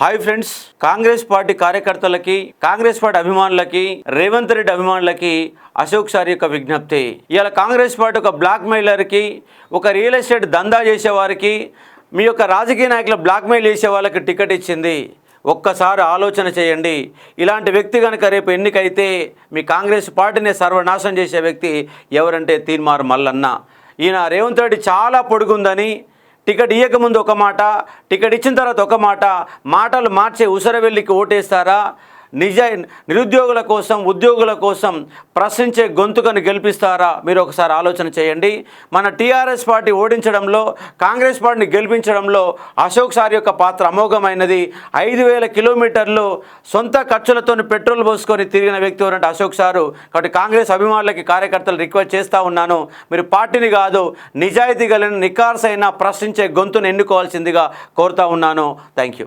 Hi friends, Congress party కార్యకర్తలకి, Congress party అభిమానులకి, రేవంత్ రెడ్డి అభిమానులకి అశోక్ సార్ యొక్క విజ్ఞప్తి. ఇవాళ కాంగ్రెస్ పార్టీ ఒక బ్లాక్ మెయిలర్కి, ఒక రియల్ ఎస్టేట్ దందా చేసేవారికి, మీ యొక్క రాజకీయ నాయకులు బ్లాక్మెయిల్ చేసే వాళ్ళకి టికెట్ ఇచ్చింది. ఒక్కసారి ఆలోచన చేయండి. ఇలాంటి వ్యక్తి కనుక రేపు ఎన్నికైతే మీ కాంగ్రెస్ పార్టీని సర్వనాశనం చేసే వ్యక్తి ఎవరంటే తీన్మార్ మల్లన్న. ఈయన రేవంత్ రెడ్డి చాలా పొడుగుందని, టికెట్ ఇవ్వకముందు ఒక మాట, టికెట్ ఇచ్చిన తర్వాత ఒక మాట, మాటలు మార్చే ఉసరవెల్లికి ఓటేస్తారా? నిరుద్యోగుల కోసం, ఉద్యోగుల కోసం ప్రశ్నించే గొంతుకను గెలిపిస్తారా? మీరు ఒకసారి ఆలోచన చేయండి. మన టీఆర్ఎస్ పార్టీ ఓడించడంలో, కాంగ్రెస్ పార్టీని గెలిపించడంలో అశోక్ సార్ యొక్క పాత్ర అమోఘమైనది. 5,000 కిలోమీటర్లు సొంత ఖర్చులతో పెట్రోల్ పోసుకొని తిరిగిన వ్యక్తి ఎవరంటే అశోక్ సారు. కాబట్టి కాంగ్రెస్ అభిమానులకి, కార్యకర్తలు రిక్వెస్ట్ చేస్తూ ఉన్నాను, మీరు పార్టీని కాదు, నిజాయితీ కలిగిన నికార్సైన ప్రశ్నించే గొంతును ఎన్నుకోవాల్సిందిగా కోరుతా ఉన్నాను. Thank you.